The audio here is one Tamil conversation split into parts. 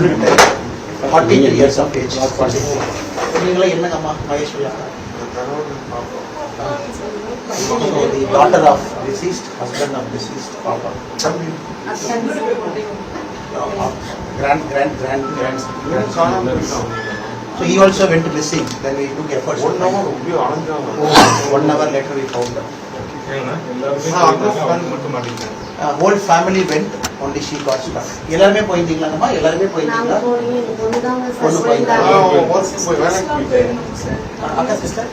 43 years of age. நீங்களே என்னங்கம்மா மகேஸ்வரி அக்கா? So the daughter of deceased, husband of deceased papa. Grandson. So he also went missing. Then we took efforts. 1 hour later we found her. Whole family went, only she got stuck. எல்லாருமே போயிட்டீங்களாங்கம்மா? எல்லாருமே போயிட்டீங்களா? பொண்ணு போயிட்டாங்க. அக்கா சிஸ்டர்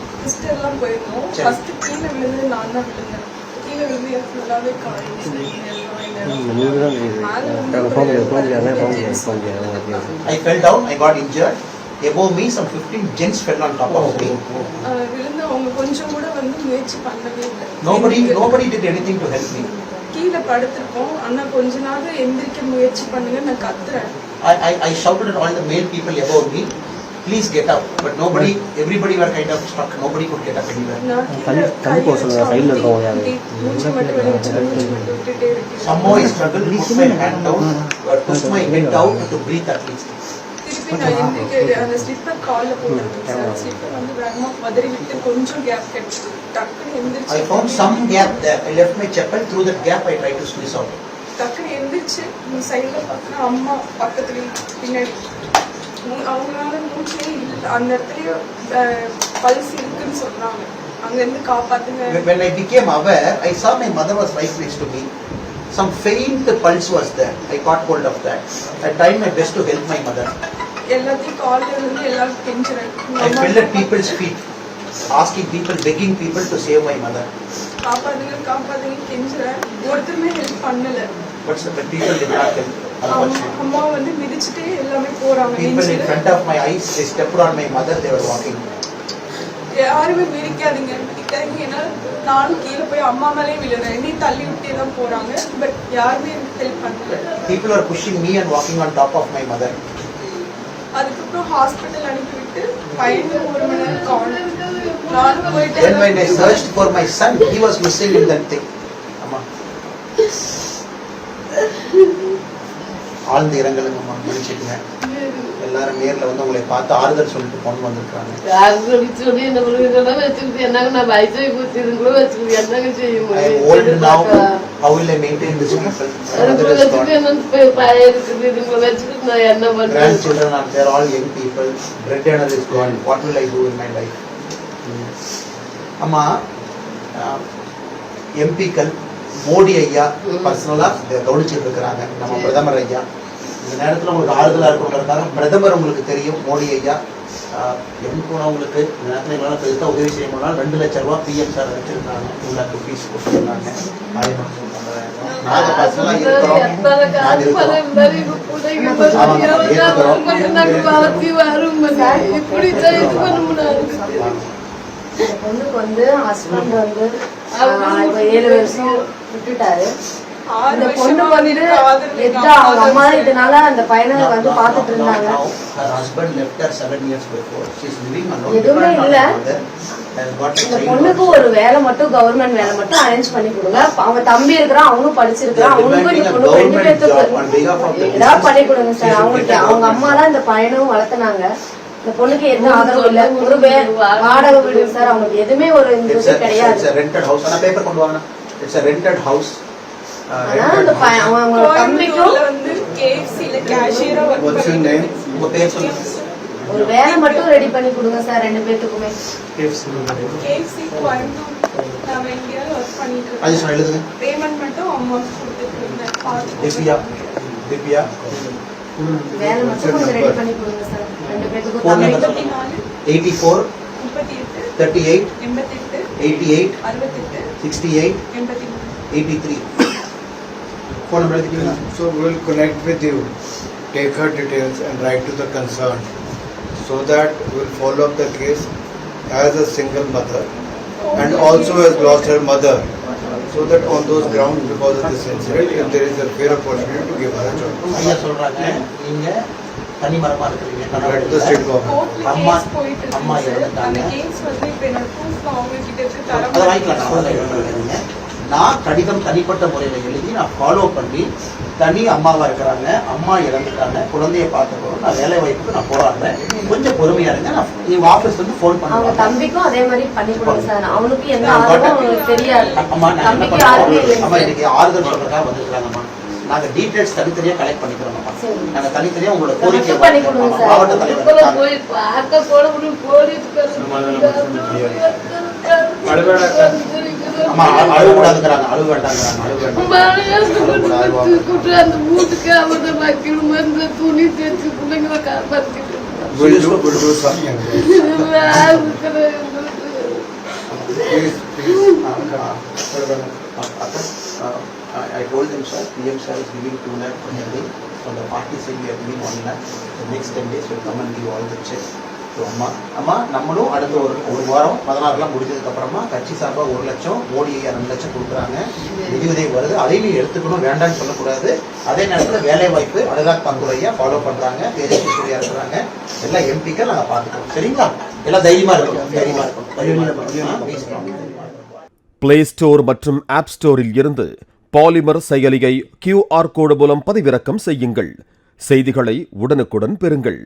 எல்லாம் போயிருந்தோம். ஃபர்ஸ்ட் கீழே விழுந்து நான் தான் விழுந்தேன். கீழே விழுந்து ஃபுல்லாவே I fell down, I got injured. Above me some 15 gents fell on top of me. விழுந்து அவங்க கொஞ்சம் கூட வந்து முயற்சி பண்ணவே இல்லை. Nobody did anything to help me. கீழே படுத்திருக்கோம். அண்ணா கொஞ்ச நாள் எந்திரிக்க முயற்சி பண்ணுங்க நான் கத்துறேன். I shouted at all the male people above me, please get up, but everybody were kind of stuck. Nobody could get up anywhere. Somehow I struggled to put my hand down, push my head out to breathe at least. திருப்பி நான் எந்திரிக்க அந்த ஸ்லிப்பர் கால்ல போட்டுருக்கேன் சார். ஸ்லிப்பர் வந்து வேகமா பதறி விட்டு கொஞ்சம் கேப் கிடைச்சு டக்குன்னு எந்திரிச்சு I found some gap there. I left my chappal, through that gap I tried to squeeze out. டக்குன்னு எந்திரிச்சு சைடுல பார்த்தா அம்மா பக்கத்துல பின்னாடி அவங்களால மூச்சே இல்லை. அந்த இடத்துலயே பல்ஸ் இருக்குன்னு சொல்றாங்க. அங்க இருந்து காப்பாத்துங்க. When I became aware, I saw my mother was right next to me. Some faint pulse was there. I caught hold of that. I tried my best to help my mother. எல்லாத்தையும் கால்ல இருந்து எல்லாரும் கெஞ்சுறேன். I fell at people's feet, asking people, begging people to save my mother. காப்பாத்துங்க கெஞ்சுறேன். ஒருத்தருமே ஹெல்ப் பண்ணல. But the people did not help. அம்மா வந்து மிதிச்சிட்டே எல்லாமே போறாங்க. People in front of my eyes, they stepped on my mother, they were walking. யாருமே மிதிக்காதீங்க. ஏன்னா நானும் கீழே போய் அம்மா மேலே விழுறேன். என்னை தள்ளி விட்டே தான் போறாங்க. பட் யாருமே எனக்கு ஹெல்ப் பண்ணல. People are pushing me and walking on top of my mother. அதுக்கப்புறம் ஹாஸ்பிட்டல் அனுப்பிவிட்டு பையன் 1 மணி நேரம் கால் நானும் போயிட்டேன். Then when I searched for my son, he was missing in that thing. அம்மா ஆழ்ந்த இரங்கலுங்கம்மா, மன்னிச்சுக்கங்க. எல்லாரும் நேர்ல வந்து உங்களை பார்த்து ஆறுதல் சொல்லிட்டு பொண்ணு வந்திருக்காங்க. I am old now. How will I maintain this people? Grandchildren are there, all young people. Breadwinner is gone. What will I do in my life? அம்மா எம்பிக்கள் மோடி ஐயா பர்சனலா கவனிச்சுட்டு இருக்கிறாங்க. நம்ம பிரதமர் ஐயா இந்த நேரத்தில் உங்களுக்கு ஆறுதலாக இருக்கணுங்கிறதுக்காக பிரதமர் உங்களுக்கு தெரியும் மோடி ஐயா எம்பினவங்களுக்கு இந்த நேரத்தில் எங்களால் பெருசாக உதவி செய்ய முடியலாம். 2 லட்சம் ரூபா பிஎம் சார் வச்சிருக்காங்க. 2 lakh rupees கொடுத்துருக்காங்க. நாங்கள் பர்சனலாக இருக்கிறோம். பொண்ணுக்கு வந்து ஹஸ்பண்ட் வந்து 7 வருஷம் விட்டுட்டாரு. அந்த பொண்ணு வந்து அவங்க அம்மா இதனால அந்த பையனை வந்து பாத்துட்டு இருந்தாங்க. எதுவுமே இல்ல. இந்த பொண்ணுக்கு ஒரு வேலை மட்டும் கவர்மெண்ட் வேலை மட்டும் அரேஞ்ச் பண்ணி கொடுங்க. அவங்க தம்பி இருக்கிறான், அவனும் படிச்சிருக்கிறான். அவனுக்கும் இந்த பொண்ணு 2 பேருக்கு ஏதாவது பண்ணி கொடுங்க சார். அவங்களுக்கு அவங்க அம்மா தான் இந்த பையனும் வளர்த்துனாங்க. இந்த பொண்ணுக்கு எந்த ஆதரவும் இல்ல. ஒரு வாடகை வீடு சார். அவங்களுக்கு எதுவுமே ஒரு இது கிடையாது. ஒரு வேலை மட்டும் ரெடி பண்ணி கொடுங்க சார் 2 பேத்துக்குமே. வேலை மட்டும் கொஞ்சம் ரெடி பண்ணி கொடுங்க சார் 2 பேத்துக்கும். 84 38 88 68 83 phone number. So we will connect with you, take her details and write to the concerned so that we will follow up the case as a single mother and also has lost her mother, so that on those grounds, because of this incident, if there is a fair opportunity to give her a job. ஐயா சொல்றாங்க நீங்க தனி மரமா இருக்கீங்க. அம்மா இறந்துட்டாங்க. அந்த கேஸ் வந்து இப்ப என்னோட ப்ரூஃப் அவங்க கிட்ட இருக்கு தர. அத வாங்கிக்கலாம். நான் கடிதம் தனிப்பட்ட முறையில் எழுதி நான் ஃபாலோ பண்ணி தனி அம்மாவா இருக்கிறாங்க, அம்மா இறந்துட்டாங்க, குழந்தைய பார்த்துக்கணும், நான் வேலை வாய்ப்புக்கு நான் போராடுறேன், கொஞ்சம் பொறுமையா இருங்க, நான் எங்க ஆபீஸ் வந்து ஃபோன் அவங்க பண்ணுவேன். தம்பிக்கும் அதே மாதிரி பண்ணி கொடுங்க சார். அவனுக்கு எந்த ஆர்வமும் அவங்களுக்கு தெரியாது. அம்மா நான் என்ன தம்பிக்கு யாருமே பண்ணுறோம், இல்லை அம்மா சார். இன்னைக்கு ஆறுதல் சொல்றதுக்காக வந்திருக்கிறாங்கம்மா. நாங்க டீடைல்ஸ் தனித்தனியா கலெக்ட் பண்ணிக்கிறோம்மா. சரி. நாங்க தனித்தனியா உங்களோட கோரிக்கை மட்டும் பண்ணி கொடுங்க சார். மாவட்ட தலைவர் இருக்காங்க. போய் பார்க்க கூட முடியும். அம்மா அழுவ கூடாதுங்கிறாங்க, அழுவ வேண்டாங்கிறாங்க, அழுவ வேண்டாம். அந்த வீட்டுக்கு அவத மக்கள் மருந்து துணி தேய்ச்சி பிள்ளைங்களை காப்பாற்றிட்டு We'll do something. I told them, sir, PM sir is giving 2 lakh for every. From the party saying we are giving 1 lakh. The next 10 days will come and give all the checks. So, அம்மா நம்மளும் அடுத்த ஒரு வாரம் 16 முடிஞ்சதுக்கு அப்புறமா கட்சி சார்பா 1 லட்சம், மோடி 2 லட்சம் கொடுக்குறாங்க. நிதி உதவி வருது, அதையும் நீ எடுத்துக்கணும், வேண்டாம்னு சொல்லக்கூடாது. அதே நேரத்தில் வேலை வாய்ப்பு அழகாக் தாக்கூர் ஐயா ஃபாலோ பண்றாங்க, தேஜஸ்வி சூர்யா இருக்கிறாங்க, எல்லா எம்பிக்கள் நாங்கள் பார்த்துக்கோம். சரிங்களா? எல்லாம் தைரியமா இருக்கணும், தைரியமா இருக்கணும். பிளே ஸ்டோர் மற்றும் ஆப் ஸ்டோரில் இருந்து பாலிமர் செயலியை QR கோடு மூலம் பதிவிறக்கம் செய்யுங்கள். செய்திகளை உடனுக்குடன் பெறுங்கள்.